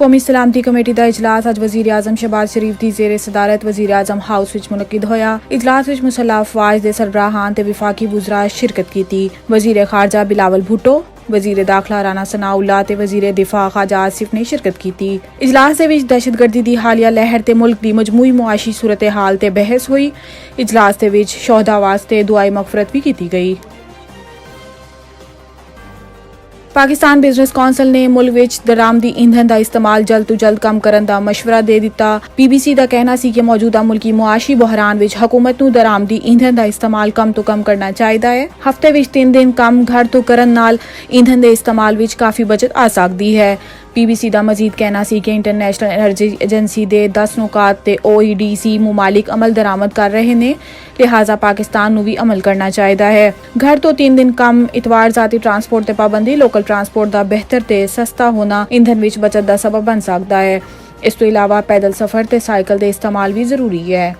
कौमी सलामती कमेटी का इजलास अज वजीर आजम शहबाज शरीफ की जेर सदारत वजीर आजम हाउस विच मुनक्किद होया। इजलास विच मुसल्लह अफवाज दे सरबराहान ते विफाकी वुज़रा शिरकत की। वजीर खारजा बिलावल भुट्टो, वजीर दाखिला राना सनाउल्लाह ते वजीर दिफा ख्वाजा आसिफ ने शिरकत की। इजलास दे विच दहशतगर्दी दी हालिया लहर ते मुल्क दी मजमूई मुआशी सूरत हाल ते बहस हुई। इजलास दे विच शोहदा वास्ते दुआई मगफरत भी की गई। पाकिस्तान बिजनेस कौंसल ने मुल्क विच दरामदी ईंधन का इस्तेमाल जल्द तो जल्द कम करने का मशवरा दे दिता। BBC का कहना सी कि मौजूदा मुल्की मुआशी बहरान विच हुकूमत नूं दरामदी ईंधन का इस्तेमाल कम तो कम करना चाहिए है। हफ्ते विच 3 दिन कम घर तो करन नाल ईंधन के इस्तेमाल विच काफ़ी बचत आ सकती है। BBC का मजीद कहना सी कि इंटरनेशनल एनर्जी एजेंसी के 10 नुकात ते OEDC मुमालिक अमल दरामद कर रहे ने, लिहाजा पाकिस्तान नूं भी अमल करना चाहिए है। घर तो 3 दिन कम, इतवार जाती ट्रांसपोर्ट ते पाबंदी, लोकल ट्रांसपोर्ट का बेहतर ते सस्ता होना ईंधन विच बचत का सबब बन सकता है। इस तो इलावा पैदल सफर ते साइकिल के इस्तेमाल भी जरूरी है।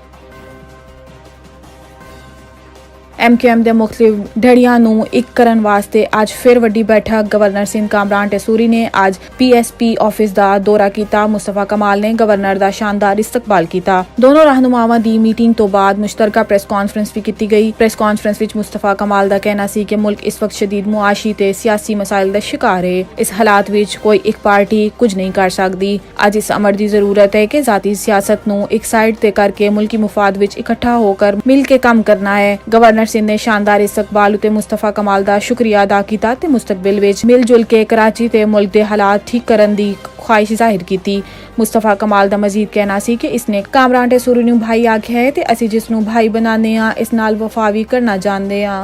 MQM दे मुख्तलिफ ढड़ियां नूं इक करन वास्ते आज फिर वड्डी बैठक गवर्नर सिंध कामरान टेसूरी ने आज PSP ऑफिस दा दौरा कीता। मुस्तफा कमाल ने गवर्नर दा शानदार इस्तकबाल कीता। दोनों रहनुमावां दी मीटिंग तो बाद मुश्तरका प्रेस कॉन्फ्रेंस भी की गई। प्रेस कॉन्फ्रेंस विच मुस्तफा कमाल दा कहना सी कि मुल्क इस वक्त शदीद मुआशी ते सियासी मसाइल दा शिकार है। इस हालात विच कोई एक पार्टी कुछ नहीं कर सकती। अज इस अमर दी जरूरत है कि जाती सियासत नूं एक साइड ते करके मुल्की मुफाद विच इकट्ठा होकर मिल के काम करना है। गवर्नर सिंध ने शानदार इस्तकबाल उते मुस्तफा कमाल दा शुक्रिया अदा कीता ते मुस्तकबिल विच मिल जुल के कराची ते मुल्क दे हालात ठीक करन दी ख्वाहिश जाहिर की। मुस्तफा कमाल दा मजीद कहना सी कि इसने कामरान टेसूरी नूं भाई आख्या है ते असी जिस नूं भाई बनाने आ इस नाल वफा भी करना जानदे आ।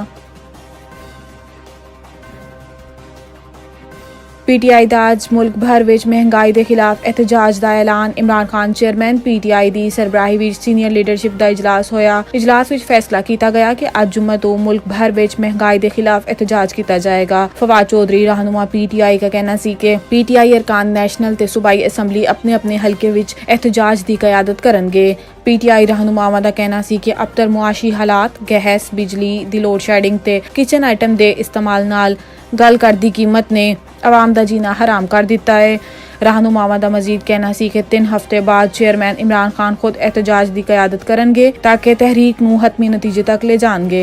PTI दा अज मुल्क भर विच महंगाई के खिलाफ एहतजाज का ऐलान। इमरान खान चेयरमैन PTI दी सरबराही विच सीनियर लीडरशिप का इजलास होया। इजलास विच फैसला किया गया कि अज जुम्मे तो मुल्क भर विच महंगाई के खिलाफ एहतजाज किया जाएगा। फवाद चौधरी रहनुमा PTI का कहना सी कि PTI अरकान नेशनल ते सूबाई असम्बली अपने अपने हलके विच एहतजाज की कयादत करनगे। PTI रहनुमावां दा कहना सी कि अबतर मुआशी हालात, गैस, बिजली दी लोड शेडिंग ते किचन आइटम के इस्तेमाल नाल गल करदी कीमत ने आवाम दा जीना हराम कर दिता है। रहनुमावां दा मजीद कहना सी कि 3 हफ्ते बाद चेयरमैन इमरान खान खुद एहतजाज की कयादत करनगे ताकि तहरीक नूं हतमी नतीजे तक ले जाणगे।